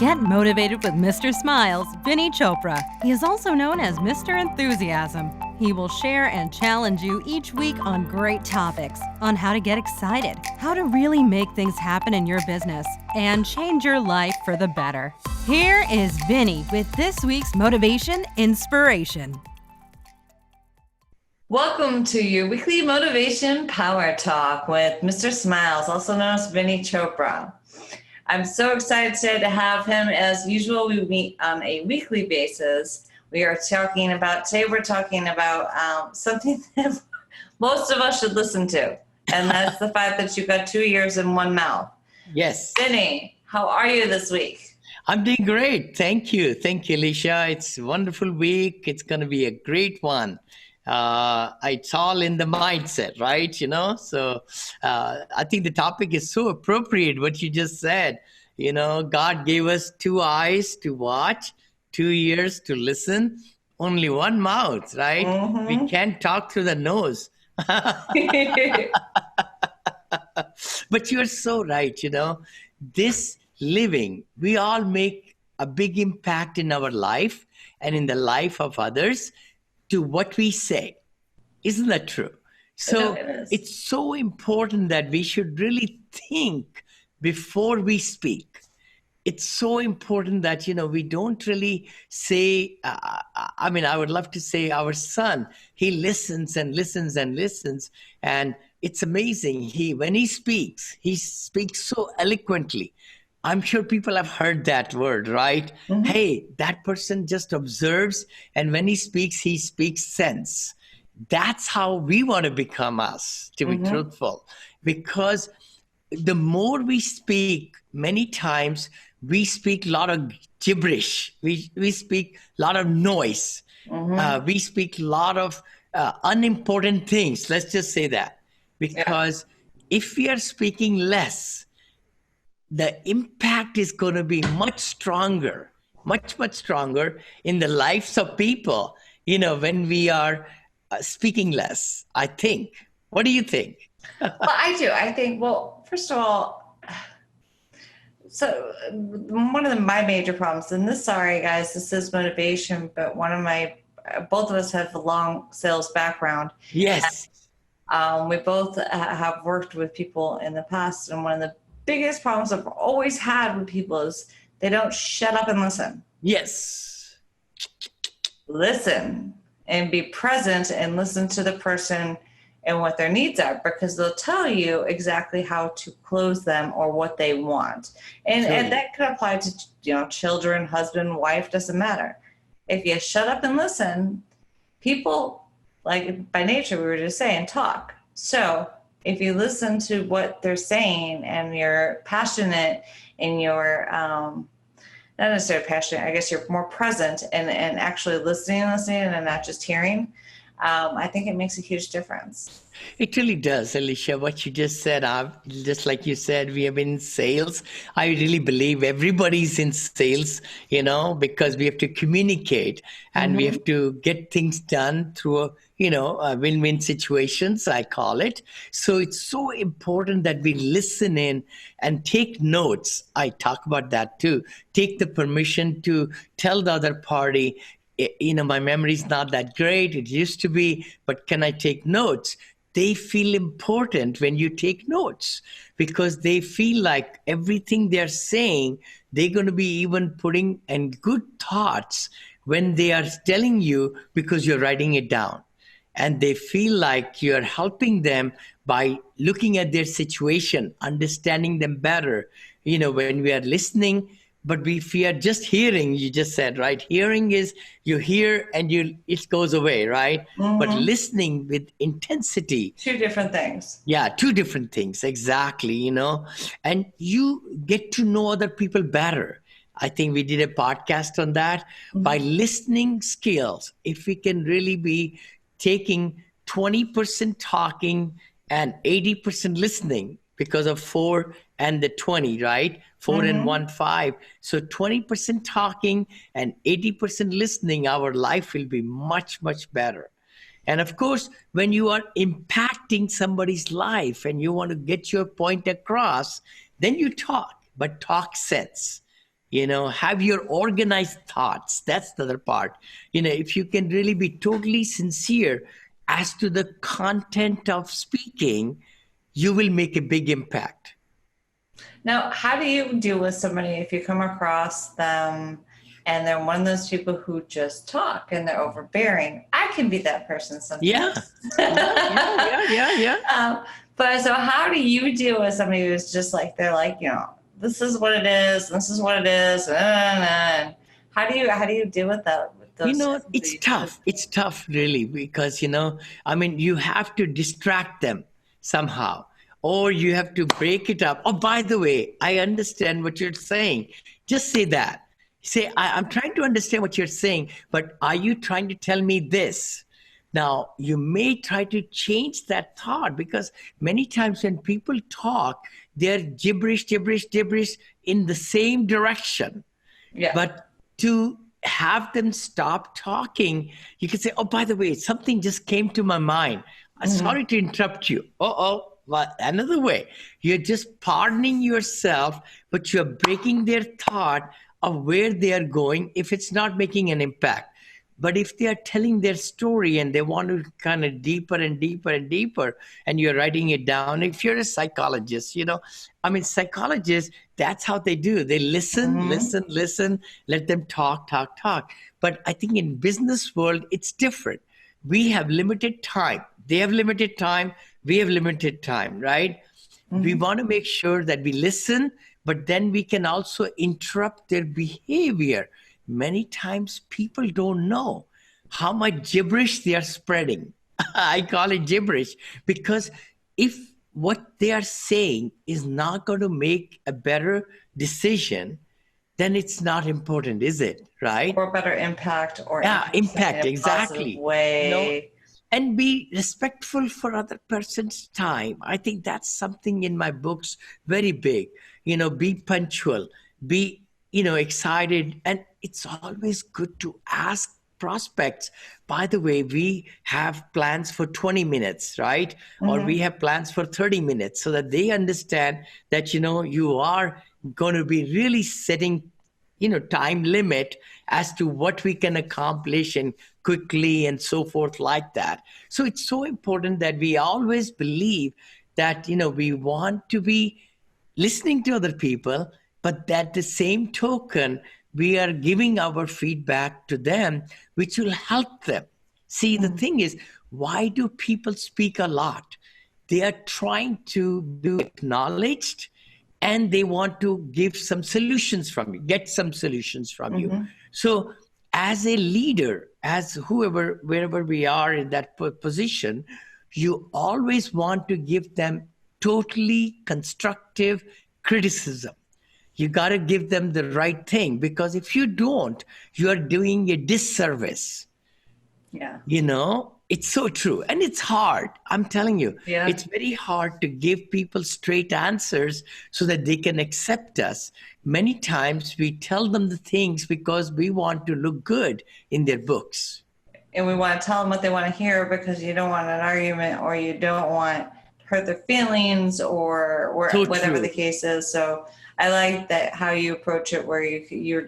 Get motivated with Mr. Smiles, Vinney Chopra. He is also known as Mr. Enthusiasm. He will share and challenge you each week on great topics on how to get excited, how to really make things happen in your business, and change your life for the better. Here is Vinney with this week's Motivation Inspiration. Welcome to your weekly Motivation Power Talk with Mr. Smiles, also known as Vinney Chopra. I'm so excited today to have him. As usual, we meet on a weekly basis. We're talking about something that most of us should listen to, and that's the fact that you've got 2 ears and one mouth. Yes. Vinney, how are you this week? I'm doing great. Thank you. Thank you, Alicia. It's a wonderful week. It's going to be a great one. It's all in the mindset, right? So I think the topic is so appropriate, what you just said. God gave us 2 eyes to watch, 2 ears to listen, only 1 mouth, right? Mm-hmm. We can't talk through the nose. But you're so right, this living, we all make a big impact in our life and in the life of others to what we say. Isn't that true? So it's so important that we should really think before we speak. It's so important that, we don't really say, I would love to say our son, he listens and listens and listens. And it's amazing. When he speaks so eloquently. I'm sure people have heard that word, right? Mm-hmm. Hey, that person just observes, and when he speaks sense. That's how we want to become us, to be truthful. Because the more we speak, many times we speak a lot of gibberish. We speak a lot of noise. Mm-hmm. We speak a lot of unimportant things. Let's just say that. Because if we are speaking less, the impact is going to be much stronger, much stronger in the lives of people, when we are speaking less, I think. What do you think? Well, I do. I think, first of all, so one of my major problems, and sorry guys, this is motivation, but both of us have a long sales background. Yes. We both have worked with people in the past, and one of the biggest problems I've always had with people is they don't shut up and listen. Yes. Listen and be present and listen to the person and what their needs are, because they'll tell you exactly how to close them or what they want. And that could apply to, children, husband, wife, doesn't matter. If you shut up and listen, people, like by nature, we were just saying, talk. So if you listen to what they're saying and you're passionate and you're not necessarily passionate, I guess you're more present and actually listening and not just hearing, I think it makes a huge difference. It really does, Alicia. What you just said, just like you said, we have been in sales. I really believe everybody's in sales, because we have to communicate and we have to get things done through a win-win situations, I call it. So it's so important that we listen in and take notes. I talk about that too. Take the permission to tell the other party, my memory is not that great. It used to be, but can I take notes? They feel important when you take notes because they feel like everything they're saying, they're going to be even putting in good thoughts when they are telling you because you're writing it down. And they feel like you're helping them by looking at their situation, understanding them better. When we are listening, but if we are just hearing, you just said, right? Hearing is you hear and it goes away, right? Mm-hmm. But listening with intensity. 2 different things. Yeah, 2 different things, exactly, And you get to know other people better. I think we did a podcast on that. Mm-hmm. By listening skills, if we can really be taking 20% talking and 80% listening because of 4 and the 20, right? 4 and 1, 5. So 20% talking and 80% listening, our life will be much, much better. And of course, when you are impacting somebody's life and you want to get your point across, then you talk, but talk sense. Have your organized thoughts. That's the other part. If you can really be totally sincere as to the content of speaking, you will make a big impact. Now, how do you deal with somebody if you come across them and they're one of those people who just talk and they're overbearing? I can be that person sometimes. Yeah. But so how do you deal with somebody who's just like, they're like, this is what it is, this is what it is, and how do you deal with that? With those it's tough. It's tough, really, because, you have to distract them somehow, or you have to break it up. Oh, by the way, I understand what you're saying. Just say that. Say, I'm trying to understand what you're saying, but are you trying to tell me this? Now, you may try to change that thought, because many times when people talk, they're gibberish in the same direction. Yeah. But to have them stop talking, you can say, oh, by the way, something just came to my mind. Sorry to interrupt you. Well, another way. You're just pardoning yourself, but you're breaking their thought of where they are going if it's not making an impact. But if they are telling their story and they want to kind of deeper and deeper, and you're writing it down, if you're a psychologist, psychologists, that's how they do. They listen, let them talk. But I think in business world, it's different. We have limited time. They have limited time. We have limited time, right? We want to make sure that we listen, but then we can also interrupt their behavior. Many times people don't know how much gibberish they are spreading. I call it gibberish, because if what they are saying is not going to make a better decision, then it's not important, is it? Right? Or better impact, or impact, exactly. Way. And be respectful for other person's time. I think that's something in my books very big. Be punctual, be excited. And it's always good to ask prospects, by the way, we have plans for 20 minutes, right? Or we have plans for 30 minutes, so that they understand that, you are going to be really setting, time limit as to what we can accomplish and quickly and so forth like that. So it's so important that we always believe that, we want to be listening to other people, but at the same token, we are giving our feedback to them, which will help them. See, the thing is, why do people speak a lot? They are trying to be acknowledged, and they want to give some solutions from you, get some solutions from you. So as a leader, as wherever we are in that position, you always want to give them totally constructive criticism. You got to give them the right thing, because if you don't, you are doing a disservice. Yeah. It's so true. And it's hard. I'm telling you, Yeah. It's very hard to give people straight answers so that they can accept us. Many times we tell them the things because we want to look good in their books. And we want to tell them what they want to hear, because you don't want an argument, or you don't want to hurt their feelings, or So whatever true. the case is. So I like that, how you approach it, where you're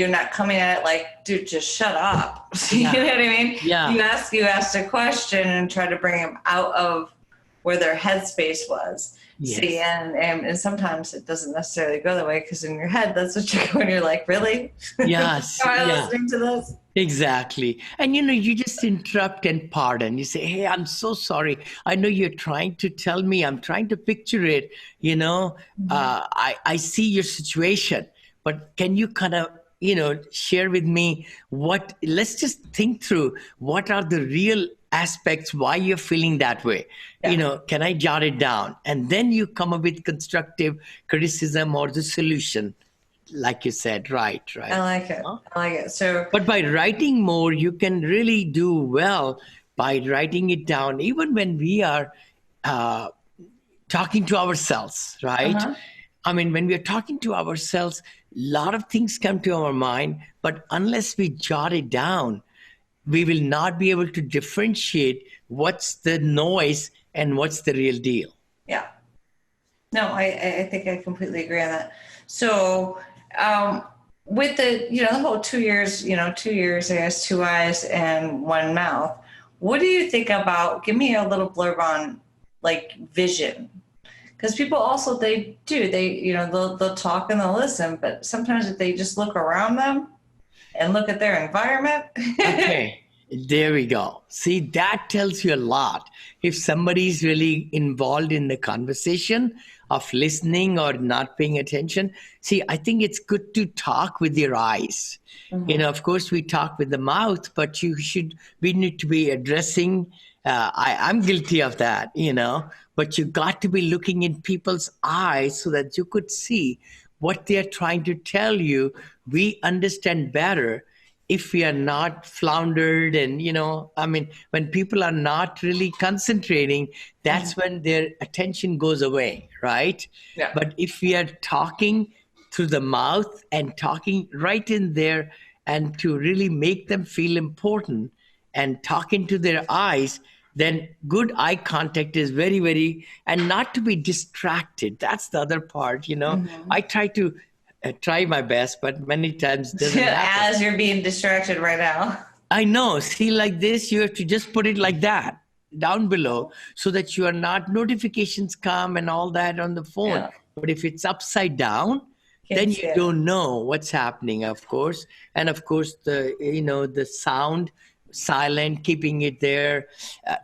not coming at it like, dude, just shut up. You know what I mean? Yeah. You asked a question and try to bring them out of where their headspace was. Yes. See, and sometimes it doesn't necessarily go that way, because in your head, that's what you're going. You're like, really? Yes. Am I listening to this? Exactly. And, you just interrupt and pardon. You say, hey, I'm so sorry. I know you're trying to tell me. I'm trying to picture it. I see your situation. But can you kind of, share with me let's just think through what are the real aspects why you're feeling that way. Yeah. Can I jot it down? And then you come up with constructive criticism or the solution. Like you said, right. I like it. So, but by writing more, you can really do well by writing it down, even when we are talking to ourselves, right? When we are talking to ourselves, a lot of things come to our mind, but unless we jot it down, we will not be able to differentiate what's the noise and what's the real deal. yeah. No, I think I completely agree on that. So with the whole 2 years, 2 years, I guess, two eyes and one mouth. What do you think about, give me a little blurb on like vision? Because people also, they'll talk and they'll listen, but sometimes if they just look around them and look at their environment. Okay. There we go. See, that tells you a lot. If somebody's really involved in the conversation of listening or not paying attention, see, I think it's good to talk with your eyes. Of course, we talk with the mouth, but we need to be addressing. I'm guilty of that, but you got to be looking in people's eyes so that you could see what they're trying to tell you. We understand better if we are not floundered and, when people are not really concentrating, that's when their attention goes away, right? Yeah. But if we are talking through the mouth and talking right in there and to really make them feel important and talking to their eyes, then good eye contact is very, very, and not to be distracted. That's the other part, I try my best, but many times it doesn't happen. As you're being distracted right now. I know. See, like this, you have to just put it like that down below so that you are not notifications come and all that on the phone. Yeah. But if it's upside down, then you don't know what's happening, of course. And of course, the sound silent, keeping it there.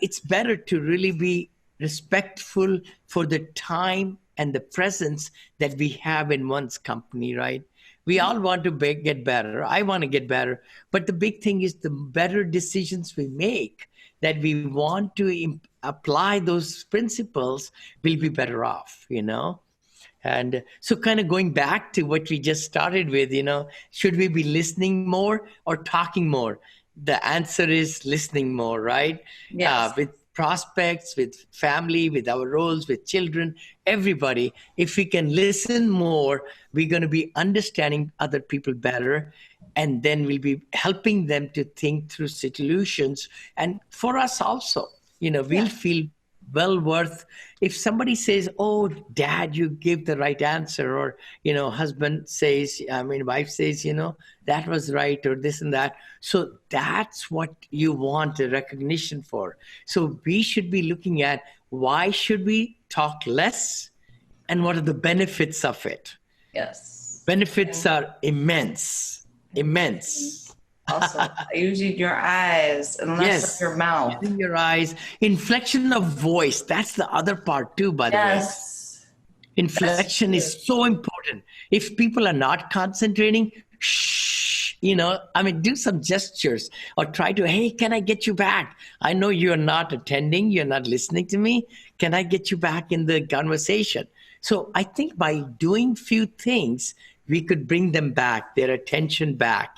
It's better to really be respectful for the time and the presence that we have in one's company, right? We all want to get better. I want to get better. But the big thing is the better decisions we make, that we want to apply those principles, will be better off, And so kind of going back to what we just started with, should we be listening more or talking more? The answer is listening more, right? Yes. With prospects, with family, with our roles, with children, everybody. If we can listen more, we're going to be understanding other people better. And then we'll be helping them to think through solutions. And for us also, we'll feel well worth. If somebody says, oh, dad, you gave the right answer, or, husband says, wife says, that was right, or this and that. So that's what you want a recognition for. So we should be looking at why should we talk less and what are the benefits of it? Yes. Benefits are immense. Also, using your eyes and less of your mouth. Using your eyes. Inflection of voice. That's the other part too, by the way. Inflection is so important. If people are not concentrating, do some gestures or try to, hey, can I get you back? I know you're not attending. You're not listening to me. Can I get you back in the conversation? So I think by doing few things, we could bring them back, their attention back,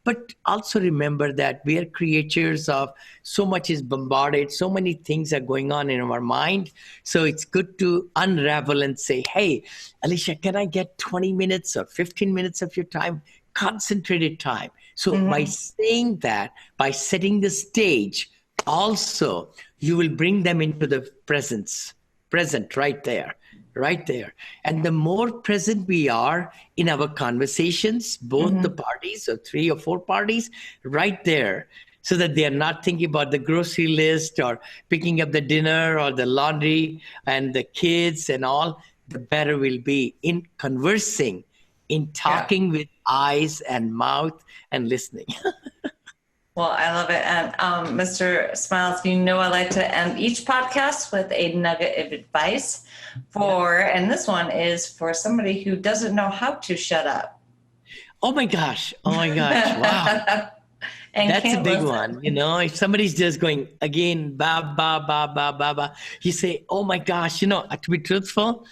But also remember that we are creatures of so much is bombarded, so many things are going on in our mind. So it's good to unravel and say, hey, Alicia, can I get 20 minutes or 15 minutes of your time? Concentrated time. So by saying that, by setting the stage, also, you will bring them into the present right there. And the more present we are in our conversations, both the parties or 3 or 4 parties, right there, so that they are not thinking about the grocery list or picking up the dinner or the laundry and the kids and all, the better we'll be in conversing, in talking with eyes and mouth and listening. Well, I love it. And Mr. Smiles, I like to end each podcast with a nugget of advice and this one is for somebody who doesn't know how to shut up. Oh my gosh. Wow. That's a big one. If somebody's just going again, ba, ba, ba, ba, ba, ba, you say, oh my gosh, to be truthful,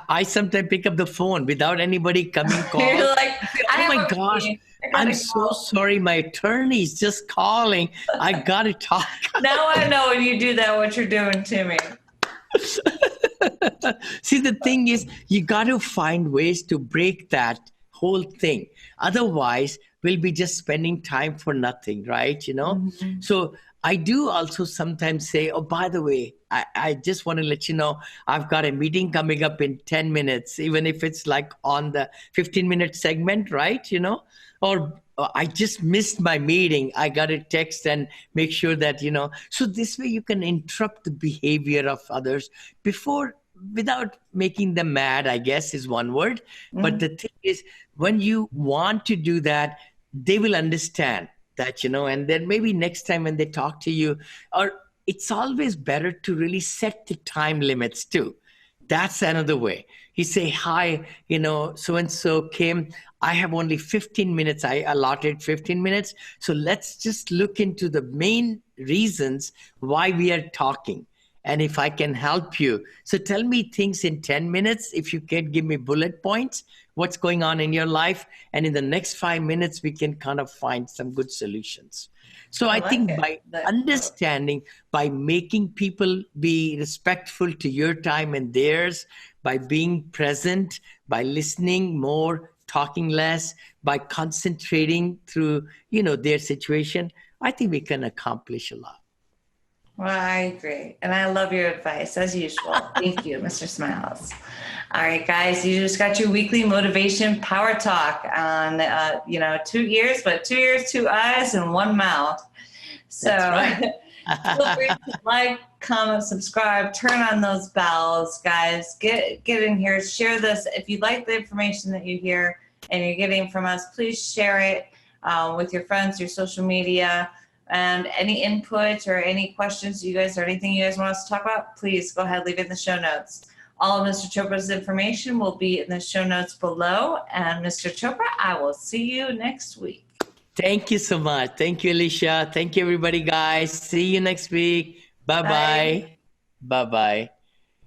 I sometimes pick up the phone without anybody coming calling. You're like, oh my gosh. I'm so sorry. My attorney is just calling. I got to talk. Now I know when you do that, what you're doing to me. See, the thing is, you got to find ways to break that whole thing. Otherwise, we'll be just spending time for nothing, right? So I do also sometimes say, oh, by the way, I just want to let you know, I've got a meeting coming up in 10 minutes, even if it's like on the 15-minute segment, right? Or I just missed my meeting. I got a text and make sure that, so this way you can interrupt the behavior of others without making them mad, I guess is one word. But the thing is, when you want to do that, they will understand that, and then maybe next time when they talk to you, or it's always better to really set the time limits too. That's another way. You say, hi, so-and-so came. I have only 15 minutes. I allotted 15 minutes. So let's just look into the main reasons why we are talking. And if I can help you. So tell me things in 10 minutes. If you can give me bullet points, what's going on in your life. And in the next 5 minutes, we can kind of find some good solutions. So I think by understanding, by making people be respectful to your time and theirs, by being present, by listening more, talking less, by concentrating through, their situation, I think we can accomplish a lot. Well, I agree. And I love your advice as usual. Thank you, Mr. Smiles. All right, guys, you just got your weekly motivation power talk on, 2 ears, but 2 ears, 2 eyes, and 1 mouth. So right. Feel free to like, comment, subscribe, turn on those bells, guys. Get in here, share this. If you like the information that you hear and you're getting from us, please share it with your friends, your social media. And any input or any questions you guys or anything you guys want us to talk about, please go ahead, leave it in the show notes. All of Mr. Chopra's information will be in the show notes below. And Mr. Chopra, I will see you next week. Thank you so much. Thank you, Alicia. Thank you, everybody, guys. See you next week. Bye-bye. Bye-bye.